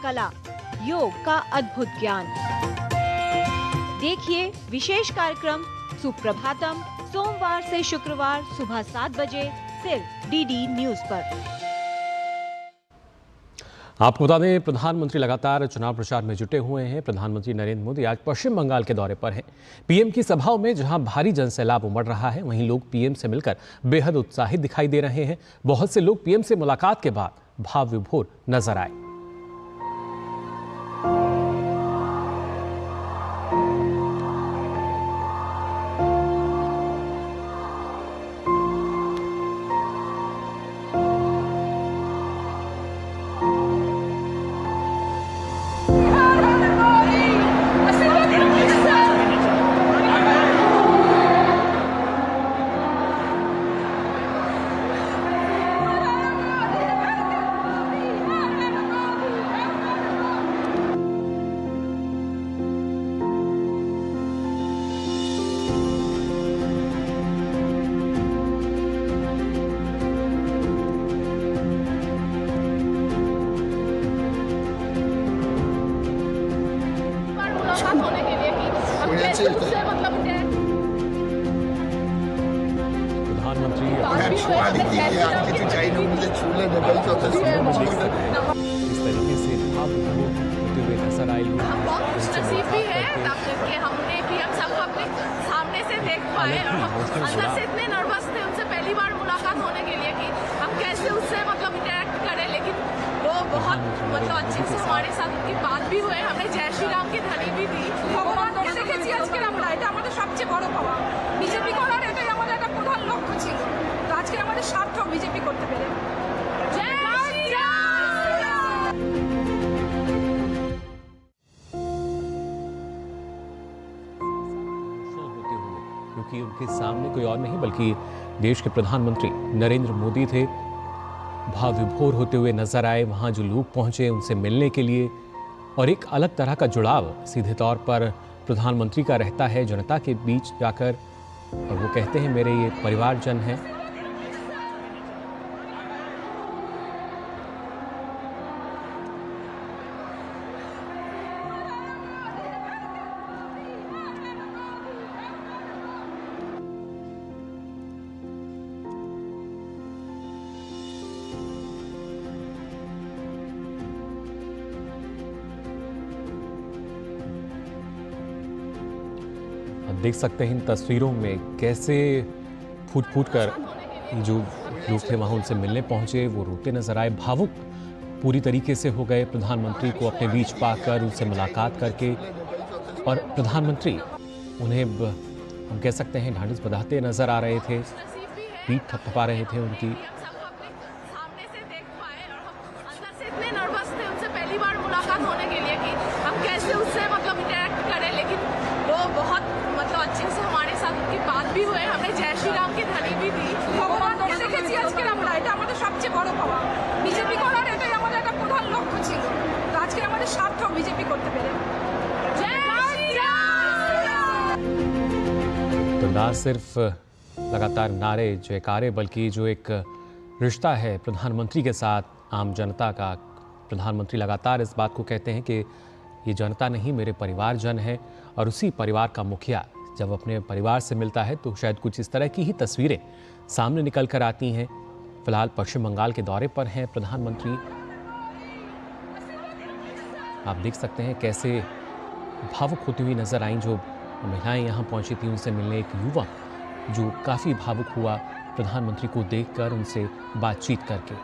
कला, योग का अद्भुत ज्ञान। देखिए विशेष कार्यक्रम सुप्रभातम सोमवार से शुक्रवार सुबह 7 बजे सिर्फ डीडी न्यूज पर। आपको बता दें, प्रधानमंत्री लगातार चुनाव प्रचार में जुटे हुए हैं। प्रधानमंत्री नरेंद्र मोदी आज पश्चिम बंगाल के दौरे पर हैं। पीएम की सभाओं में जहां भारी जनसैलाब उमड़ रहा है, वहीं लोग पीएम से मिलकर बेहद उत्साहित दिखाई दे रहे हैं। बहुत से लोग पीएम से मुलाकात के बाद भाव विभोर नजर आए। होने के लिए कि हम कैसे उससे मतलब प्रधानमंत्री इस तरीके से भाव विभोर होते हुए नजर आए। हम बहुत खुशनसीब भी है कि हमने पीएम साहब को अपने सामने से देख पाए और हम अंदर से इतने नर्वस थे उनसे पहली बार मुलाकात होने के लिए कि हम कैसे उससे मतलब इंटरेक्ट करें, लेकिन वो बहुत मतलब अच्छे से हमारे साथ उनकी बात भी हुए। हमने जय श्री राम की ध्वनि भी दी। ভগবানকে দেখেছি আজকে আমরা, এটা আমাদের সবচেয়ে বড় পাওয়া। বিজেপি করার এটাই আমাদের একটা প্রধান লক্ষ্য ছিল। তো আজকে আমাদের সার্থক বিজেপি করতে পেরে। জয় শ্রী রাম। क्योंकि उनके सामने कोई और नहीं बल्कि देश के प्रधानमंत्री नरेंद्र मोदी थे। भाव विभोर होते हुए नजर आए। वहाँ जो लोग पहुंचे उनसे मिलने के लिए, और एक अलग तरह का जुड़ाव सीधे तौर पर प्रधानमंत्री का रहता है जनता के बीच जाकर, और वो कहते हैं मेरे ये परिवारजन हैं। देख सकते हैं इन तस्वीरों में कैसे फूट फूट कर जो लोग थे वहाँ उनसे मिलने पहुँचे, वो रोते नजर आए। भावुक पूरी तरीके से हो गए प्रधानमंत्री को अपने बीच पाकर, उनसे मुलाकात करके। और प्रधानमंत्री उन्हें हम कह सकते हैं ढांढस बंधाते नजर आ रहे थे, पीठ थपथपा रहे थे उनकी। अच्छे से हमारे साथ उनकी बात भी हुए। हमने जय श्री राम की ध्वनि भी दी। ভগবানকে দেখেছি আজকে আমরা, এটা আমাদের সবচেয়ে বড় পাওয়া। বিজেপি করার এটাই আমাদের একটা প্রধান লক্ষ্য ছিল। তো আজকে আমাদের সার্থক বিজেপি করতে পেরে। জয় শ্রী রাম। तो ना सिर्फ लगातार नारे जयकारे, बल्कि जो एक रिश्ता है प्रधानमंत्री के साथ आम जनता का, प्रधानमंत्री लगातार इस बात को कहते हैं कि ये जनता नहीं मेरे परिवारजन है। और उसी परिवार का मुखिया जब अपने परिवार से मिलता है तो शायद कुछ इस तरह की ही तस्वीरें सामने निकल कर आती हैं। फिलहाल पश्चिम बंगाल के दौरे पर हैं प्रधानमंत्री। आप देख सकते हैं कैसे भावुक होती हुई नजर आई जो महिलाएं यहाँ पहुंची थी उनसे मिलने। एक युवक जो काफ़ी भावुक हुआ प्रधानमंत्री को देखकर, उनसे बातचीत करके।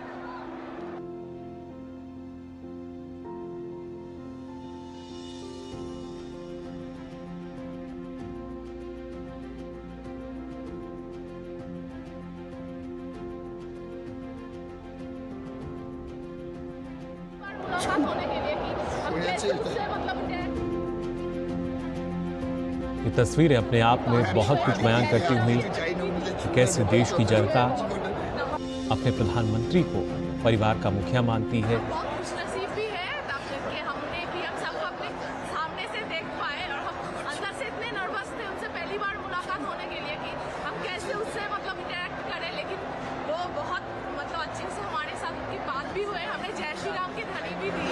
होने के लिए कि हम कैसे उससे मतलब ये तस्वीरें अपने आप में बहुत कुछ बयान करती हुई कि कैसे देश की जनता अपने प्रधानमंत्री को परिवार का मुखिया मानती है। बहुत खुशनसीब भी है कि हमने पीएम साहब को अपने सामने से देख पाए और हम अंदर से इतने नर्वस थे उनसे पहली बार मुलाकात होने के लिए कि हम कैसे उससे मतलब इंटरेक्ट करें, लेकिन वो बहुत मतलब अच्छे से हमारे साथ उनकी बात भी हुए। हमने जय श्री राम की ध्वनि भी दी।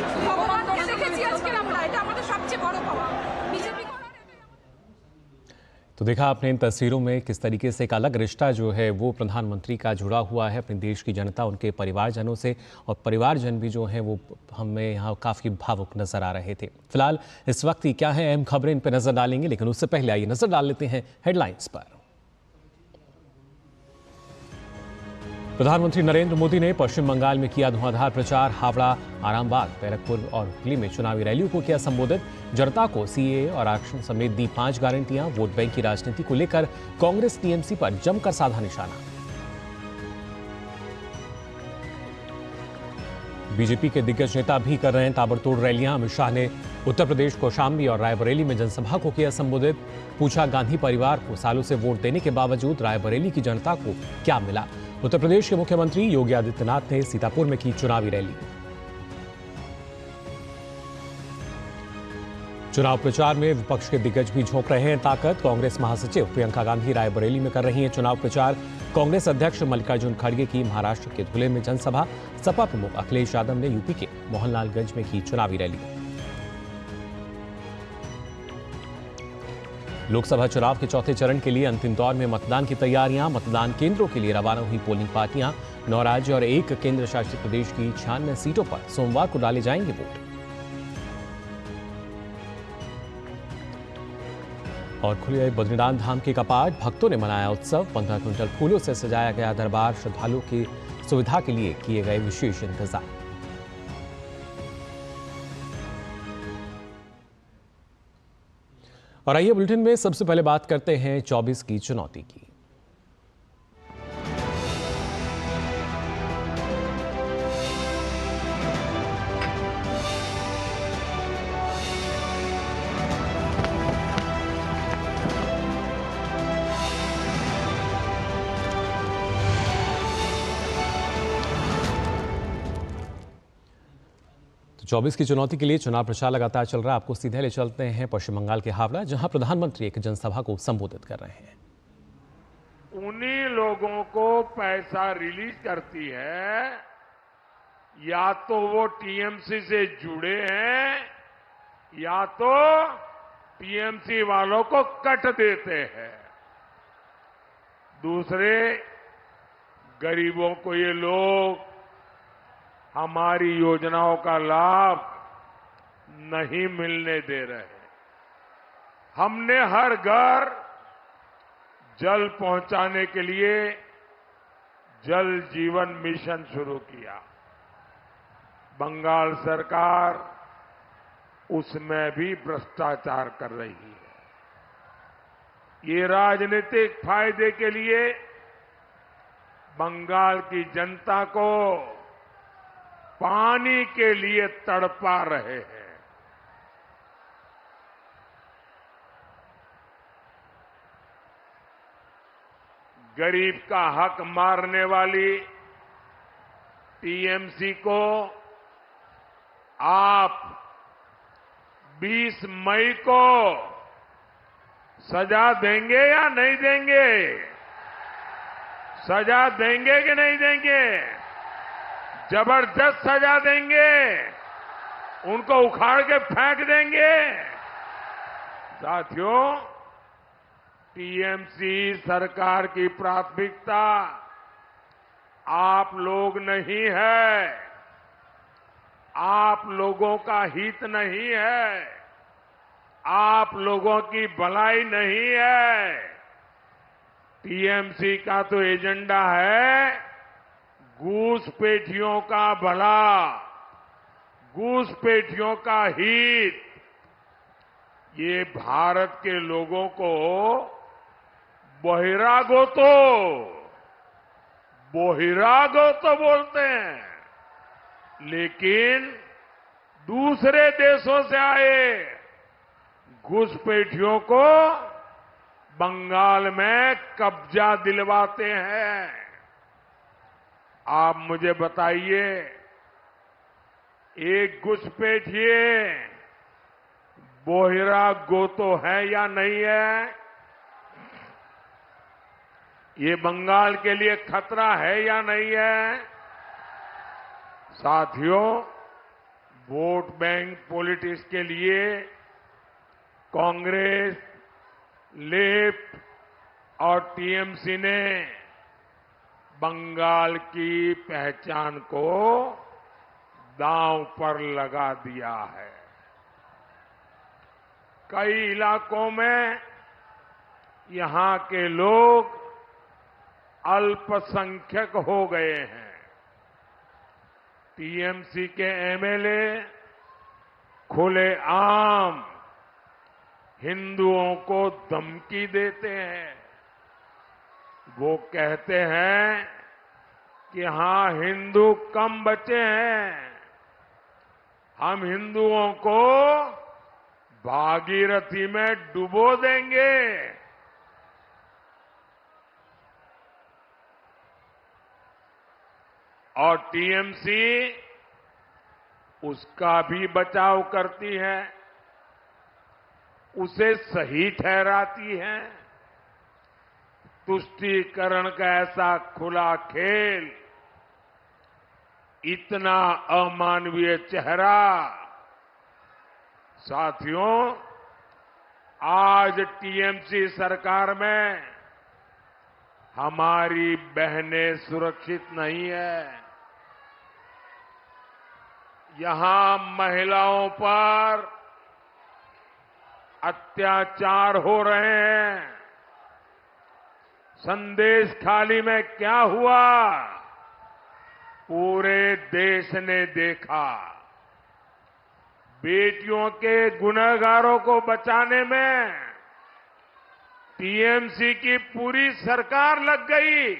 तो देखा आपने इन तस्वीरों में किस तरीके से एक अलग रिश्ता जो है वो प्रधानमंत्री का जुड़ा हुआ है अपने देश की जनता, उनके परिवारजनों से, और परिवारजन भी जो हैं वो हमें यहाँ काफ़ी भावुक नजर आ रहे थे। फिलहाल इस वक्त क्या है अहम खबरें, इन पर नजर डालेंगे, लेकिन उससे पहले आइए नजर डाल लेते हैं हेडलाइंस पर। प्रधानमंत्री नरेंद्र मोदी ने पश्चिम बंगाल में किया धुआंधार प्रचार। हावड़ा, आरामबाग, बैरकपुर और हुगली में चुनावी रैलियों को किया संबोधित। जनता को सीएए और आरक्षण समेत दी 5 गारंटियां। वोट बैंक की राजनीति को लेकर कांग्रेस टीएमसी पर जमकर साधा निशाना। बीजेपी के दिग्गज नेता भी कर रहे हैं ताबड़तोड़ रैलियां। अमित शाह ने उत्तर प्रदेश कौशाम्बी और रायबरेली में जनसभा को किया संबोधित। पूछा, गांधी परिवार को सालों से वोट देने के बावजूद रायबरेली की जनता को क्या मिला। उत्तर प्रदेश के मुख्यमंत्री योगी आदित्यनाथ ने सीतापुर में की चुनावी रैली। चुनाव प्रचार में विपक्ष के दिग्गज भी झोंक रहे हैं ताकत। कांग्रेस महासचिव प्रियंका गांधी रायबरेली में कर रही हैं चुनाव प्रचार। कांग्रेस अध्यक्ष मल्लिकार्जुन खड़गे की महाराष्ट्र के धुले में जनसभा। सपा प्रमुख अखिलेश यादव ने यूपी के मोहनलालगंज में की चुनावी रैली। लोकसभा चुनाव के चौथे चरण के लिए अंतिम दौर में मतदान की तैयारियां। मतदान केंद्रों के लिए रवाना हुई पोलिंग पार्टियां। 9 राज्य और 1 केंद्र शासित प्रदेश की 96 सीटों पर सोमवार को डाले जाएंगे वोट। और खुले बद्रीनाथ धाम के कपाट, भक्तों ने मनाया उत्सव। 15 क्विंटल फूलों से सजाया गया दरबार। श्रद्धालुओं की सुविधा के लिए किए गए विशेष इंतजाम। और आइए बुलेटिन में सबसे पहले बात करते हैं 24 की चुनौती की। तो 24 की चुनौती के लिए चुनाव प्रचार लगातार चल रहा है। आपको सीधे ले चलते हैं पश्चिम बंगाल के हावड़ा, जहां प्रधानमंत्री एक जनसभा को संबोधित कर रहे हैं। उन्हीं लोगों को पैसा रिलीज करती है या तो वो टीएमसी से जुड़े हैं या तो टीएमसी वालों को कट देते हैं। दूसरे गरीबों को ये लोग हमारी योजनाओं का लाभ नहीं मिलने दे रहे। हमने हर घर जल पहुंचाने के लिए जल जीवन मिशन शुरू किया। बंगाल सरकार उसमें भी भ्रष्टाचार कर रही है। ये राजनीतिक फायदे के लिए बंगाल की जनता को पानी के लिए तड़पा रहे हैं। गरीब का हक मारने वाली टीएमसी को आप 20 मई को सजा देंगे या नहीं देंगे? सजा देंगे कि नहीं देंगे? जबरदस्त सजा देंगे? उनको उखाड़ के फेंक देंगे? साथियों, टीएमसी सरकार की प्राथमिकता आप लोग नहीं है, आप लोगों का हित नहीं है, आप लोगों की भलाई नहीं है। टीएमसी का तो एजेंडा है घूसपैठियों का भला, घूसपैठियों का हित। ये भारत के लोगों को बोहिरागो तो बोलते हैं, लेकिन दूसरे देशों से आए घुसपैठियों को बंगाल में कब्जा दिलवाते हैं। आप मुझे बताइए, एक घुसपैठिए बोहिरागो तो है या नहीं है? ये बंगाल के लिए खतरा है या नहीं है? साथियों, वोट बैंक पॉलिटिक्स के लिए कांग्रेस लेफ्ट और टीएमसी ने बंगाल की पहचान को दांव पर लगा दिया है। कई इलाकों में यहां के लोग अल्पसंख्यक हो गए हैं। टीएमसी के एमएलए खुलेआम हिंदुओं को धमकी देते हैं। वो कहते हैं कि हां, हिंदू कम बचे हैं, हम हिंदुओं को भागीरथी में डुबो देंगे। और टीएमसी उसका भी बचाव करती है, उसे सही ठहराती है। तुष्टीकरण का ऐसा खुला खेल, इतना अमानवीय चेहरा, साथियों, आज टीएमसी सरकार में हमारी बहनें सुरक्षित नहीं है। यहां महिलाओं पर अत्याचार हो रहे हैं। संदेश खाली में क्या हुआ, पूरे देश ने देखा। बेटियों के गुनहगारों को बचाने में टीएमसी की पूरी सरकार लग गई।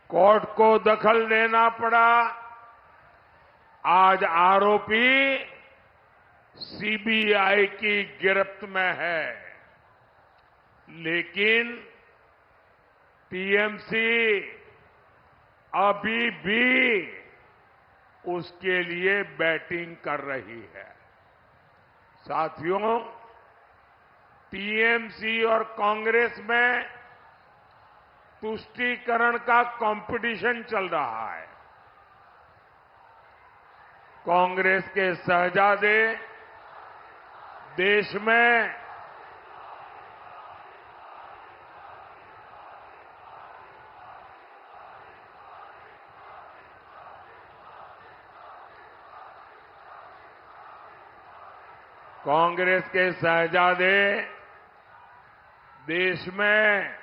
कोर्ट को दखल देना पड़ा। आज आरोपी सीबीआई की गिरफ्त में है, लेकिन टीएमसी अभी भी उसके लिए बैटिंग कर रही है। साथियों, टीएमसी और कांग्रेस में तुष्टीकरण का कंपटीशन चल रहा है। कांग्रेस के शहजादे देश में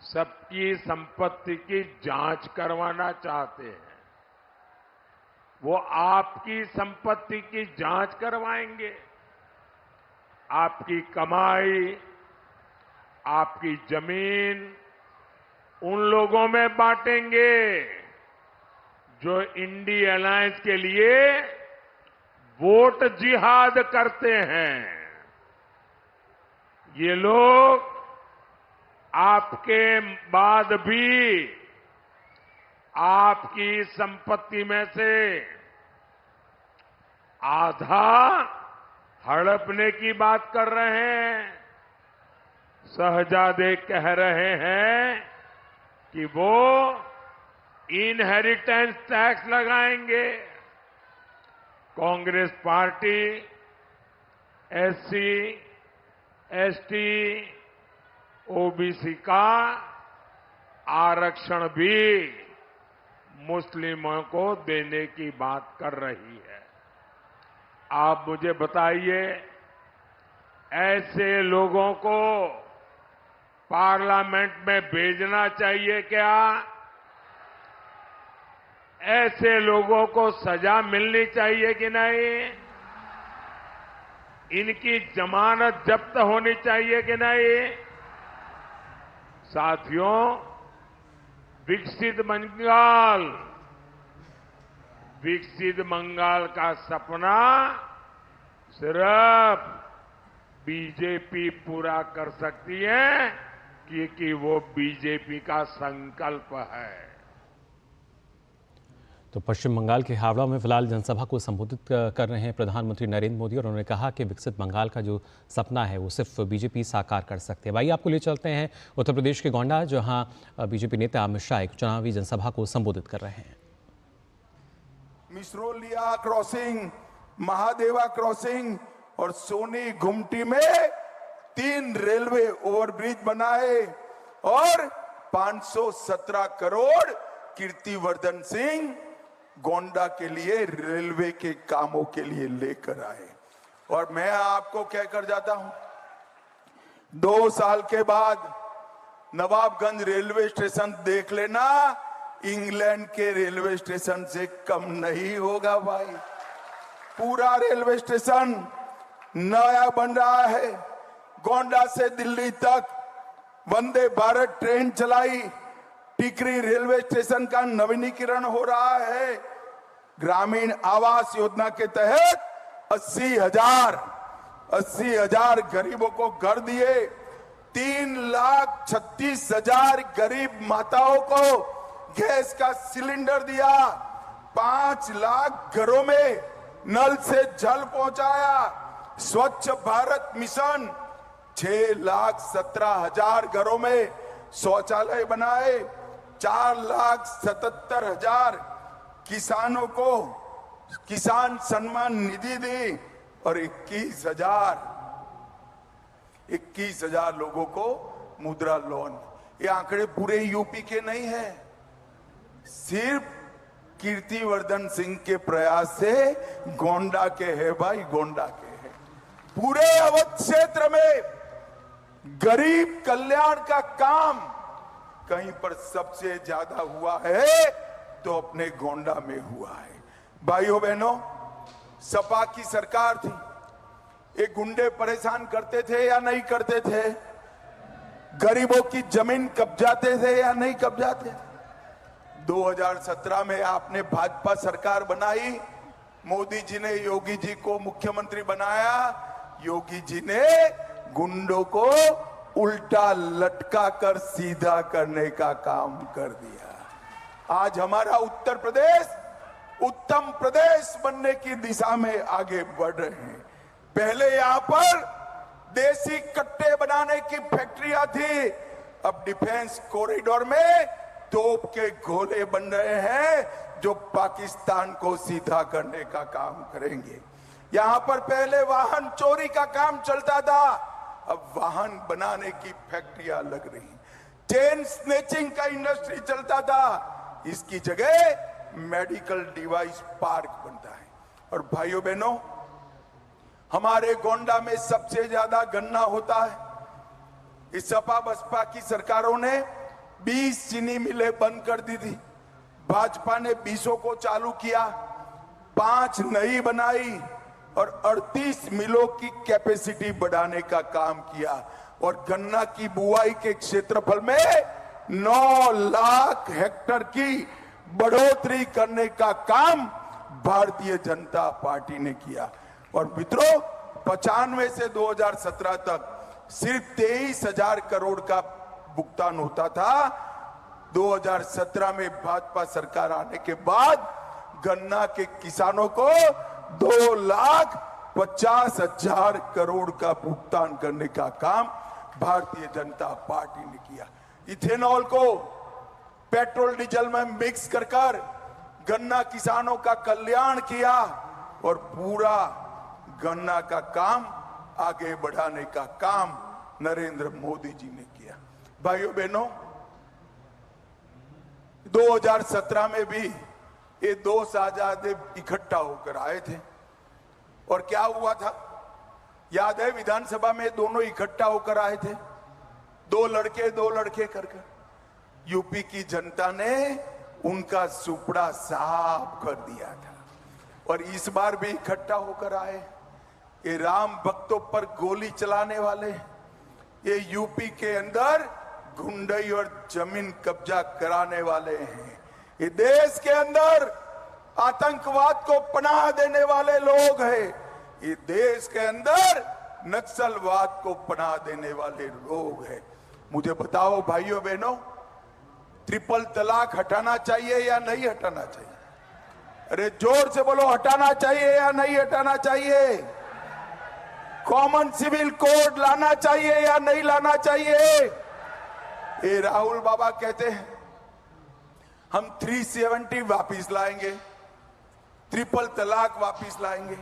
सबकी संपत्ति की जांच करवाना चाहते हैं। वो आपकी संपत्ति की जांच करवाएंगे, आपकी कमाई, आपकी जमीन उन लोगों में बांटेंगे जो इंडी अलायंस के लिए वोट जिहाद करते हैं। ये लोग आपके बाद भी आपकी संपत्ति में से आधा हड़पने की बात कर रहे हैं। शहजादे कह रहे हैं कि वो इनहेरिटेंस टैक्स लगाएंगे। Congress party SC, ST, OBC का आरक्षण भी मुस्लिमों को देने की बात कर रही है। आप मुझे बताइए, ऐसे लोगों को पार्लियामेंट में भेजना चाहिए क्या? ऐसे लोगों को सजा मिलनी चाहिए कि नहीं? इनकी जमानत जब्त होनी चाहिए कि नहीं? साथियों, विकसित बंगाल का सपना सिर्फ बीजेपी पूरा कर सकती है, क्योंकि वो बीजेपी का संकल्प है। तो पश्चिम बंगाल के हावड़ा में फिलहाल जनसभा को संबोधित कर रहे हैं प्रधानमंत्री नरेंद्र मोदी, और उन्होंने कहा कि विकसित बंगाल का जो सपना है वो सिर्फ बीजेपी साकार कर सकती है। भाई, आपको ले चलते हैं उत्तर प्रदेश के गोंडा, जहां बीजेपी नेता अमित शाह एक चुनावी जनसभा को संबोधित कर रहे हैं। मिसरोलिया क्रॉसिंग, महादेवा क्रॉसिंग और सोनी गुमटी में 3 रेलवे ओवरब्रिज बनाए और 517 करोड़ कीर्तिवर्धन सिंह गोंडा के लिए रेलवे के कामों के लिए लेकर आए। और मैं आपको कहकर जाता हूं, 2 साल के बाद नवाबगंज रेलवे स्टेशन देख लेना, इंग्लैंड के रेलवे स्टेशन से कम नहीं होगा भाई। पूरा रेलवे स्टेशन नया बन रहा है। गोंडा से दिल्ली तक वंदे भारत ट्रेन चलाई, टिकरी रेलवे स्टेशन का नवीनीकरण हो रहा है। ग्रामीण आवास योजना के तहत 80,000 गरीबों को घर दिए। 3,36,000 गरीब माताओं को गैस का सिलेंडर दिया। 5 लाख घरों में नल से जल पहुंचाया। स्वच्छ भारत मिशन 6,17,000 घरों में शौचालय बनाए। 4,77,000 किसानों को किसान सम्मान निधि दी और 21,000 लोगों को मुद्रा लोन। ये आंकड़े पूरे यूपी के नहीं है, सिर्फ कीर्तिवर्धन सिंह के प्रयास से गोंडा के है भाई, गोंडा के है। पूरे अवध क्षेत्र में गरीब कल्याण का काम कहीं पर सबसे ज्यादा हुआ है तो अपने गोंडा में हुआ है। भाइयों बहनों, सपा की सरकार थी, ये गुंडे परेशान करते थे या नहीं करते थे? गरीबों की जमीन कब्जाते थे या नहीं कब्जाते? 2017 में आपने भाजपा सरकार बनाई, मोदी जी ने योगी जी को मुख्यमंत्री बनाया। योगी जी ने गुंडों को उल्टा लटका कर सीधा करने का काम कर दिया। आज हमारा उत्तर प्रदेश उत्तम प्रदेश बनने की दिशा में आगे बढ़ रहे हैं। पहले यहां पर देसी कट्टे बनाने की फैक्ट्रियां थी, अब डिफेंस कॉरिडोर में तोप के गोले बन रहे हैं जो पाकिस्तान को सीधा करने का काम करेंगे। यहां पर पहले वाहन चोरी का काम चलता था, अब वाहन बनाने की फैक्ट्रियां लग रही। चेन स्नेचिंग का इंडस्ट्री चलता था, इसकी जगह मेडिकल डिवाइस पार्क बनता है। और भाइयों बहनों, हमारे गोंडा में सबसे ज्यादा गन्ना होता है। इस सपा बसपा की सरकारों ने 20 चीनी मिलें बंद कर दी थी, भाजपा ने 20 को चालू किया, 5 नई बनाई और 38 मिलों की कैपेसिटी बढ़ाने का काम किया। और गन्ना की बुआई के क्षेत्रफल में 9 लाख हेक्टेयर की बढ़ोतरी करने का काम भारतीय जनता पार्टी ने किया। और मित्रों, 95 से 2017 तक सिर्फ 23,000 करोड़ का भुगतान होता था। 2017 में भाजपा सरकार आने के बाद गन्ना के किसानों को 2,50,000 करोड़ का भुगतान करने का काम भारतीय जनता पार्टी ने किया। इथेनॉल को पेट्रोल डीजल में मिक्स कर गन्ना किसानों का कल्याण किया और पूरा गन्ना का काम आगे बढ़ाने का काम नरेंद्र मोदी जी ने किया। भाइयों बहनों, 2017 में भी ये 2 साझादे इकट्ठा होकर आए थे और क्या हुआ था याद है? विधानसभा में दोनों इकट्ठा होकर आए थे, 2 लड़के करके। यूपी की जनता ने उनका सुपड़ा साफ कर दिया था और इस बार भी इकट्ठा होकर आए। ये राम भक्तों पर गोली चलाने वाले, ये यूपी के अंदर गुंडई और जमीन कब्जा कराने वाले हैं। ये देश के अंदर आतंकवाद को पनाह देने वाले लोग हैं। ये देश के अंदर नक्सलवाद को पनाह देने वाले लोग हैं। मुझे बताओ भाइयों बहनों, ट्रिपल तलाक हटाना चाहिए या नहीं हटाना चाहिए? अरे जोर से बोलो, हटाना चाहिए या नहीं हटाना चाहिए? कॉमन सिविल कोड लाना चाहिए या नहीं लाना चाहिए? ये राहुल बाबा कहते हैं हम 370 वापिस लाएंगे, ट्रिपल तलाक वापिस लाएंगे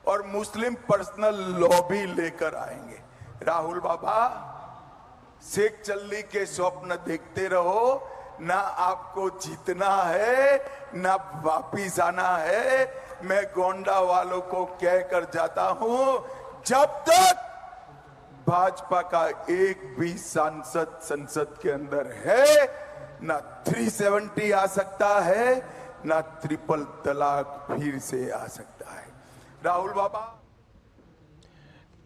और मुस्लिम पर्सनल लॉ भी लेकर आएंगे। राहुल बाबा, शेख चल्ली के स्वप्न देखते रहो, ना आपको जीतना है ना वापिस आना है। मैं गोंडा वालों को कहकर जाता हूं, जब तक भाजपा का एक भी सांसद संसद के अंदर है, ना 370 आ सकता है, ना ट्रिपल तलाक फिर से आ सकता है। राहुल बाबा,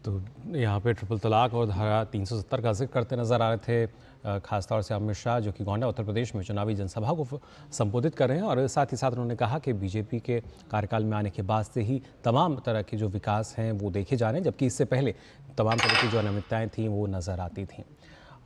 तो यहाँ पे ट्रिपल तलाक और धारा 370 का जिक्र करते नजर आ रहे थे खासतौर से अमित शाह, जो कि गोंडा उत्तर प्रदेश में चुनावी जनसभा को संबोधित कर रहे हैं। और साथ ही साथ उन्होंने कहा कि बीजेपी के कार्यकाल में आने के बाद से ही तमाम तरह के जो विकास हैं वो देखे जा रहे हैं, जबकि इससे पहले तमाम तरह की जो अनियमितताएं थीं वो नज़र आती थीं।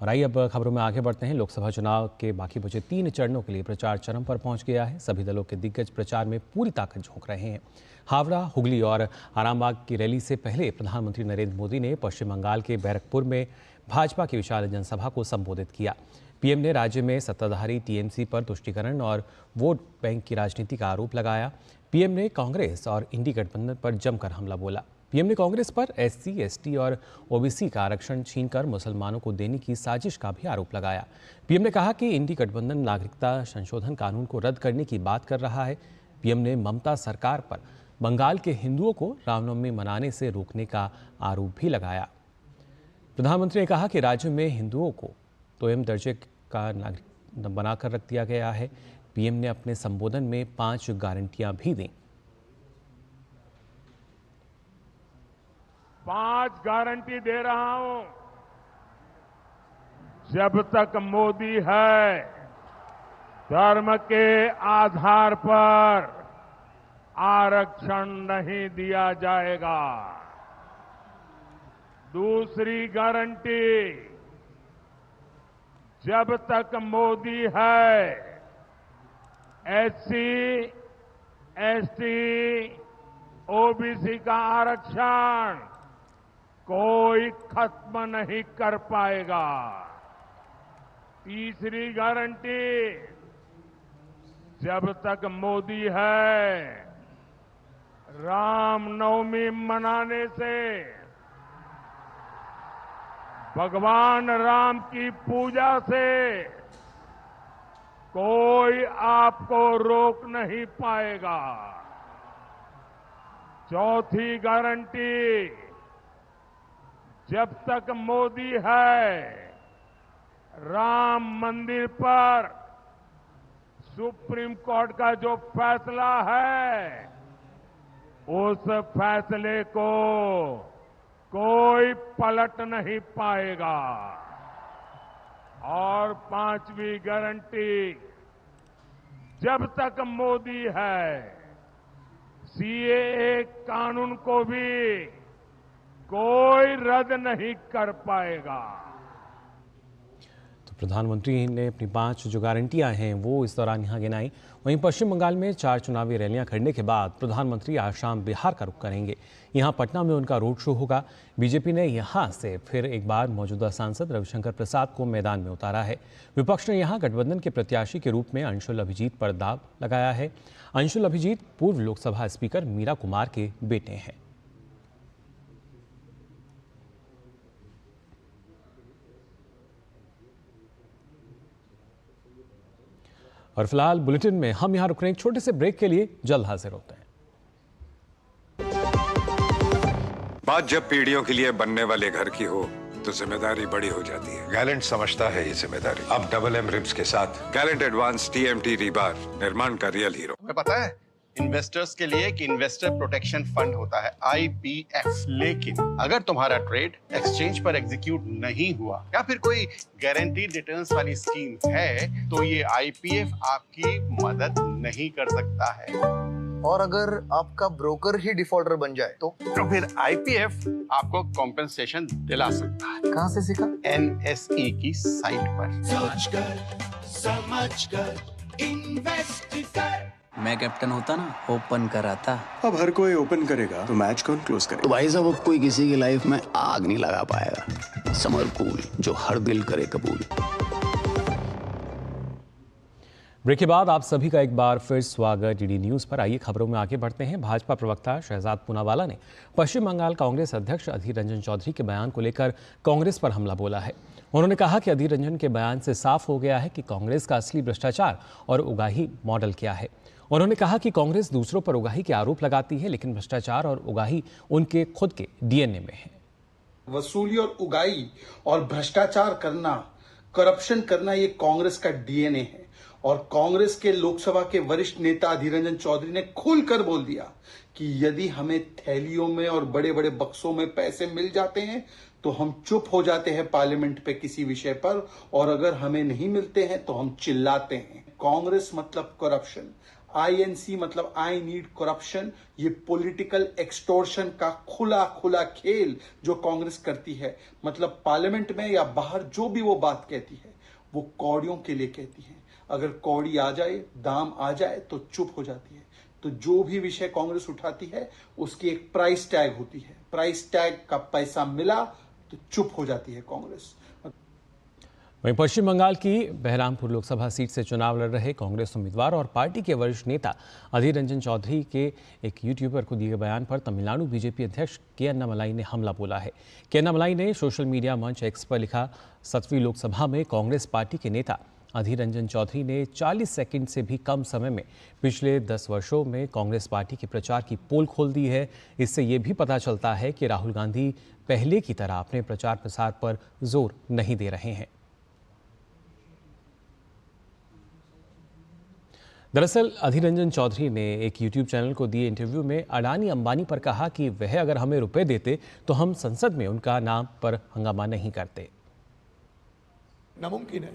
और आइए अब खबरों में आगे बढ़ते हैं। लोकसभा चुनाव के बाकी बचे 3 चरणों के लिए प्रचार चरम पर पहुंच गया है। सभी दलों के दिग्गज प्रचार में पूरी ताकत झोंक रहे हैं। हावड़ा, हुगली और आरामबाग की रैली से पहले प्रधानमंत्री नरेंद्र मोदी ने पश्चिम बंगाल के बैरकपुर में भाजपा की विशाल जनसभा को संबोधित किया। पीएम ने राज्य में सत्ताधारी टीएमसी पर तुष्टीकरण और वोट बैंक की राजनीति का आरोप लगाया। पीएम ने कांग्रेस और इंडी गठबंधन पर जमकर हमला बोला। पीएम ने कांग्रेस पर एससी, एसटी और ओबीसी का आरक्षण छीनकर मुसलमानों को देने की साजिश का भी आरोप लगाया। पीएम ने कहा कि इंडी गठबंधन नागरिकता संशोधन कानून को रद्द करने की बात कर रहा है। पीएम ने ममता सरकार पर बंगाल के हिंदुओं को रामनवमी मनाने से रोकने का आरोप भी लगाया। प्रधानमंत्री ने कहा कि राज्य में हिंदुओं को तोयम दर्जे का नागरिक बनाकर रख दिया गया है। पीएम ने अपने संबोधन में 5 गारंटियां भी दी। 5 गारंटी दे रहा हूं। जब तक मोदी है, धर्म के आधार पर आरक्षण नहीं दिया जाएगा। दूसरी गारंटी, जब तक मोदी है, एससी, एसटी, ओबीसी का आरक्षण कोई खत्म नहीं कर पाएगा। तीसरी गारंटी, जब तक मोदी है, रामनवमी मनाने से, भगवान राम की पूजा से कोई आपको रोक नहीं पाएगा। चौथी गारंटी, जब तक मोदी है, राम मंदिर पर सुप्रीम कोर्ट का जो फैसला है, उस फैसले को कोई पलट नहीं पाएगा। और 5वीं गारंटी, जब तक मोदी है, सीएए कानून को भी कोई रद्द नहीं कर पाएगा। तो प्रधानमंत्री ने अपनी 5 जो गारंटियां हैं वो इस दौरान यहाँ गिनाई। वहीं पश्चिम बंगाल में 4 चुनावी रैलियां करने के बाद प्रधानमंत्री आज शाम बिहार का रुख करेंगे। यहाँ पटना में उनका रोड शो होगा। बीजेपी ने यहाँ से फिर एक बार मौजूदा सांसद रविशंकर प्रसाद को मैदान में उतारा है। विपक्ष ने यहाँ गठबंधन के प्रत्याशी के रूप में अंशुल अभिजीत पर दाव लगाया है। अंशुल अभिजीत पूर्व लोकसभा स्पीकर मीरा कुमार के बेटे हैं। और फिलहाल बुलेटिन में हम यहां रुक रहे हैं, एक छोटे से ब्रेक के लिए जल्द हाजिर होते हैं। बात जब पीढ़ियों के लिए बनने वाले घर की हो तो जिम्मेदारी बड़ी हो जाती है। गैलेंट समझता है ये जिम्मेदारी। अब डबल एम रिब्स के साथ गैलेंट एडवांस टीएमटी रीबार, निर्माण का रियल हीरो। तुम्हें पता है इन्वेस्टर्स के लिए एक इन्वेस्टर प्रोटेक्शन फंड होता है, IPF। लेकिन अगर तुम्हारा ट्रेड एक्सचेंज पर एग्जीक्यूट नहीं हुआ या फिर कोई गारंटीड रिटर्न्स वाली स्कीम है, तो ये IPF आपकी मदद नहीं कर सकता है। और अगर आपका ब्रोकर ही डिफॉल्टर बन जाए तो फिर IPF आपको कॉम्पेंसेशन दिला सकता है। कहाँ से सीखा? NSE की साइट पर। समझकर इन्वेस्ट कर। मैं कैप्टन होता ना, ओपन कराता। अब हर कोई ओपन करेगा तो मैच कौन क्लोज करेगा? तो भाई साहब, अब कोई किसी की लाइफ में आग नहीं लगा पाएगा। समर कूल, जो हर दिल करे कबूल। ब्रेक के बाद आप सभी का एक बार फिर स्वागत डीडी न्यूज पर। आइए खबरों में आगे बढ़ते हैं। भाजपा प्रवक्ता शहजाद पूनावाला ने पश्चिम बंगाल कांग्रेस अध्यक्ष अधीर रंजन चौधरी के बयान को लेकर कांग्रेस पर हमला बोला है। उन्होंने कहा कि अधीर रंजन के बयान से साफ हो गया है कि कांग्रेस का असली भ्रष्टाचार और उगाही मॉडल क्या है। उन्होंने कहा कि कांग्रेस दूसरों पर उगाही के आरोप लगाती है, लेकिन भ्रष्टाचार और उगाही उनके खुद के डीएनए में है। वसूली और उगाही और भ्रष्टाचार करना, करप्शन करना, ये कांग्रेस का डीएनए है। और कांग्रेस के लोकसभा के वरिष्ठ नेता अधीर रंजन चौधरी ने खुलकर बोल दिया कि यदि हमें थैलियों में और बड़े बड़े बक्सों में पैसे मिल जाते हैं तो हम चुप हो जाते हैं पार्लियामेंट पे किसी विषय पर, और अगर हमें नहीं मिलते हैं तो हम चिल्लाते हैं। कांग्रेस मतलब करप्शन, INC मतलब आई नीड करप्शन। ये पॉलिटिकल एक्सटोर्शन का खुला खुला खेल जो कांग्रेस करती है, मतलब पार्लियामेंट में या बाहर जो भी वो बात कहती है वो कौड़ियों के लिए कहती है। अगर कौड़ी आ जाए, दाम आ जाए तो चुप हो जाती है। तो जो भी विषय कांग्रेस उठाती है उसकी एक प्राइस टैग होती है। प्राइस टैग का पैसा मिला तो चुप हो जाती है कांग्रेस। वहीं पश्चिम बंगाल की बहरामपुर लोकसभा सीट से चुनाव लड़ रहे कांग्रेस उम्मीदवार और पार्टी के वरिष्ठ नेता अधीर रंजन चौधरी के एक यूट्यूबर को दिए बयान पर तमिलनाडु बीजेपी अध्यक्ष के अन्नामलाई ने हमला बोला है। के अन्नामलाई ने सोशल मीडिया मंच एक्स पर लिखा, 7वीं लोकसभा में कांग्रेस पार्टी के नेता अधीर रंजन चौधरी ने 40 सेकंड से भी कम समय में पिछले 10 वर्षों में कांग्रेस पार्टी के प्रचार की पोल खोल दी है। इससे ये भी पता चलता है कि राहुल गांधी पहले की तरह अपने प्रचार प्रसार पर जोर नहीं दे रहे हैं। दरअसल अधीर रंजन चौधरी ने एक यूट्यूब चैनल को दिए इंटरव्यू में अडानी अंबानी पर कहा कि वह अगर हमें रुपए देते तो हम संसद में उनका नाम पर हंगामा नहीं करते। नामुमकिन है,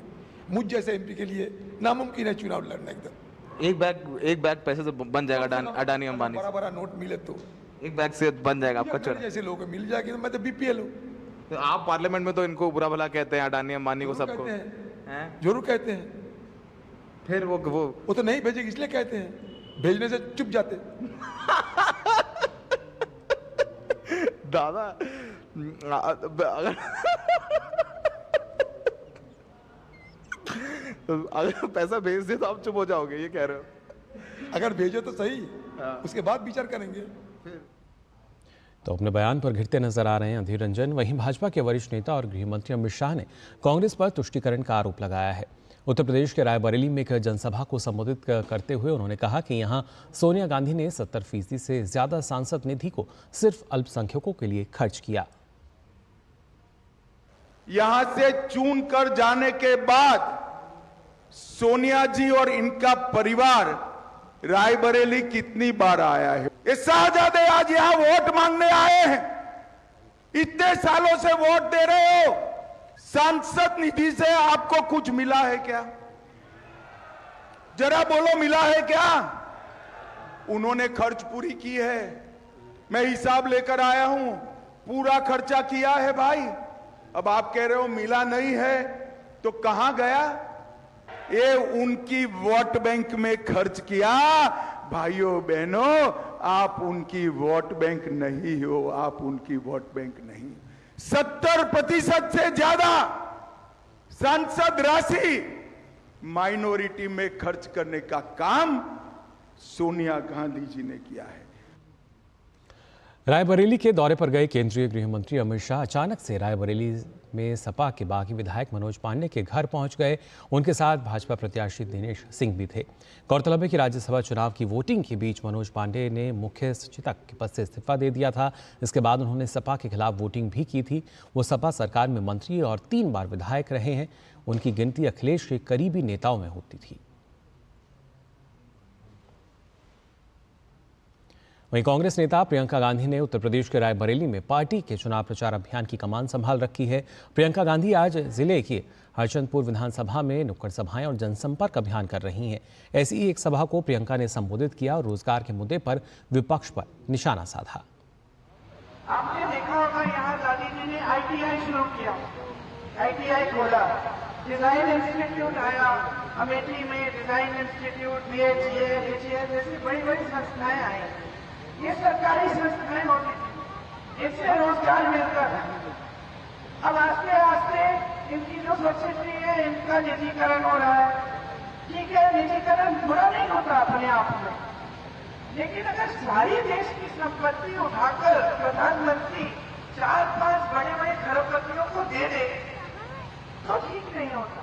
मुझ जैसे एमपी के लिए नामुमकिन है चुनाव लड़ना। एकदम एक बैग पैसे से बन जाएगा अडानी अंबानी। बड़ा बड़ा नोट मिले तो एक बैग से बन जाएगा आपका चुनाव। जैसे लोगों को मिल जाएगी तो मैं तो BPL हूँ। तो आप पार्लियामेंट में तो इनको बुरा भला कहते हैं, अडानी अंबानी को, सबको जरूर कहते हैं। फिर वो तो नहीं भेजेगी इसलिए कहते हैं, भेजने से चुप जाते। दादा अगर पैसा भेज दे तो आप चुप हो जाओगे, ये कह रहे हो? अगर भेजो तो सही, उसके बाद विचार करेंगे। तो अपने बयान पर घिरते नजर आ रहे हैं अधीर रंजन। वहीं भाजपा के वरिष्ठ नेता और गृह मंत्री अमित शाह ने कांग्रेस पर तुष्टीकरण का आरोप लगाया है। उत्तर प्रदेश के रायबरेली में एक जनसभा को संबोधित करते हुए उन्होंने कहा कि यहां सोनिया गांधी ने 70% से ज्यादा सांसद निधि को सिर्फ अल्पसंख्यकों के लिए खर्च किया। यहां से चुन कर जाने के बाद सोनिया जी और इनका परिवार रायबरेली कितनी बार आया है? ये शाहजादे आज यहां वोट मांगने आए हैं। इतने सालों से वोट दे रहे हो, सांसद निधि से आपको कुछ मिला है क्या? जरा बोलो, मिला है क्या? उन्होंने खर्च पूरी की है। मैं हिसाब लेकर आया हूं, पूरा खर्चा किया है भाई। अब आप कह रहे हो मिला नहीं है, तो कहां गया? ये उनकी वोट बैंक में खर्च किया। भाइयों बहनों, आप उनकी वोट बैंक नहीं हो, आप उनकी वोट बैंक नहीं। 70% से ज्यादा सांसद राशि माइनॉरिटी में खर्च करने का काम सोनिया गांधी जी ने किया है। रायबरेली के दौरे पर गए केंद्रीय गृह मंत्री अमित शाह अचानक से रायबरेली में सपा के बागी विधायक मनोज पांडे के घर पहुंच गए। उनके साथ भाजपा प्रत्याशी दिनेश सिंह भी थे। गौरतलब है कि राज्यसभा चुनाव की वोटिंग के बीच मनोज पांडे ने मुख्य सचेतक के पद से इस्तीफा दे दिया था। इसके बाद उन्होंने सपा के खिलाफ वोटिंग भी की थी। वो सपा सरकार में मंत्री और 3 बार विधायक रहे हैं। उनकी गिनती अखिलेश के करीबी नेताओं में होती थी। वहीं कांग्रेस नेता प्रियंका गांधी ने उत्तर प्रदेश के रायबरेली में पार्टी के चुनाव प्रचार अभियान की कमान संभाल रखी है। प्रियंका गांधी आज जिले के हरचंदपुर विधानसभा में नुक्कड़ सभाएं और जनसंपर्क अभियान कर रही हैं। ऐसी ही एक सभा को प्रियंका ने संबोधित किया और रोजगार के मुद्दे पर विपक्ष पर निशाना साधा। आपने देखा होगा यहाँ गांधी जी ने ITI शुरू किया, ITI खोला, डिजाइन इंस्टीट्यूट आया, अमेठी में डिजाइन इंस्टीट्यूट, BHA, HAL जैसी बड़ी बड़ी संस्थाएं आई। ये सरकारी संस्थाएं होती थी, इससे रोजगार मिलता है। अब आस्ते आस्ते इनकी जो सब्सिडी है, इनका निजीकरण हो रहा है। ठीक है, निजीकरण बुरा नहीं होता अपने आप में, लेकिन अगर सारी देश की संपत्ति उठाकर प्रधानमंत्री 4-5 बड़े-बड़े खरबपतियों को दे दे तो ठीक नहीं होता।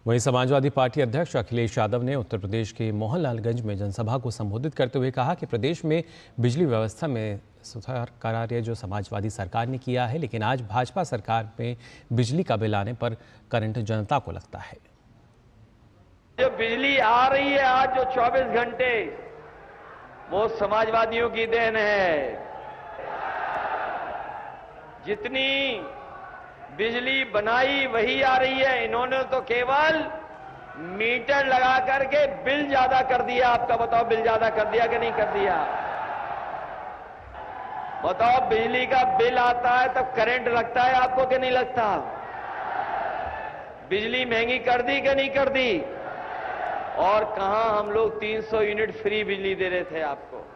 वहीं समाजवादी पार्टी अध्यक्ष अखिलेश यादव ने उत्तर प्रदेश के मोहनलालगंज में जनसभा को संबोधित करते हुए कहा कि प्रदेश में बिजली व्यवस्था में सुधार कार्य जो समाजवादी सरकार ने किया है, लेकिन आज भाजपा सरकार में बिजली का बिल आने पर करंट जनता को लगता है। जो बिजली आ रही है आज जो 24 घंटे, वो समाजवादियों की देन है। जितनी बिजली बनाई वही आ रही है, इन्होंने तो केवल मीटर लगा करके बिल ज्यादा कर दिया। आपका बताओ, बिल ज्यादा कर दिया कि नहीं कर दिया? बताओ, बिजली का बिल आता है तब करंट लगता है आपको कि नहीं लगता? बिजली महंगी कर दी कि नहीं कर दी? और कहां हम लोग 300 यूनिट फ्री बिजली दे रहे थे आपको।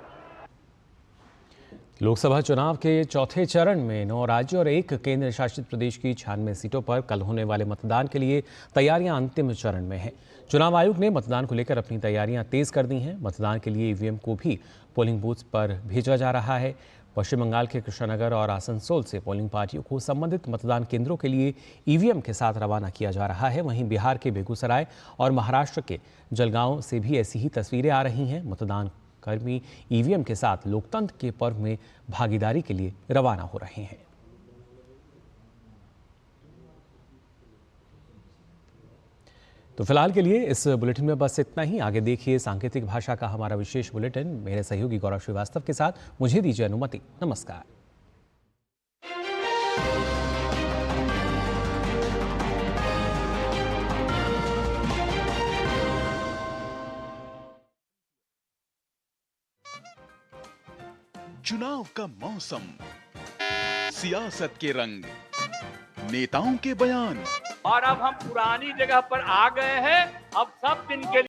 लोकसभा चुनाव के चौथे चरण में 9 राज्यों और 1 केंद्र शासित प्रदेश की 96 सीटों पर कल होने वाले मतदान के लिए तैयारियां अंतिम चरण में हैं। चुनाव आयोग ने मतदान को लेकर अपनी तैयारियां तेज कर दी हैं। मतदान के लिए ईवीएम को भी पोलिंग बूथ पर भेजा जा रहा है। पश्चिम बंगाल के कृष्णनगर और आसनसोल से पोलिंग पार्टियों को संबंधित मतदान केंद्रों के लिए ईवीएम के साथ रवाना किया जा रहा है। वहीं बिहार के बेगूसराय और महाराष्ट्र के जलगांव से भी ऐसी ही तस्वीरें आ रही हैं। मतदान कर्मी ईवीएम के साथ लोकतंत्र के पर्व में भागीदारी के लिए रवाना हो रहे हैं। तो फिलहाल के लिए इस बुलेटिन में बस इतना ही। आगे देखिए सांकेतिक भाषा का हमारा विशेष बुलेटिन मेरे सहयोगी गौरव श्रीवास्तव के साथ। मुझे दीजिए अनुमति। नमस्कार। चुनाव का मौसम, सियासत के रंग, नेताओं के बयान, और अब हम पुरानी जगह पर आ गए हैं। अब सब दिन के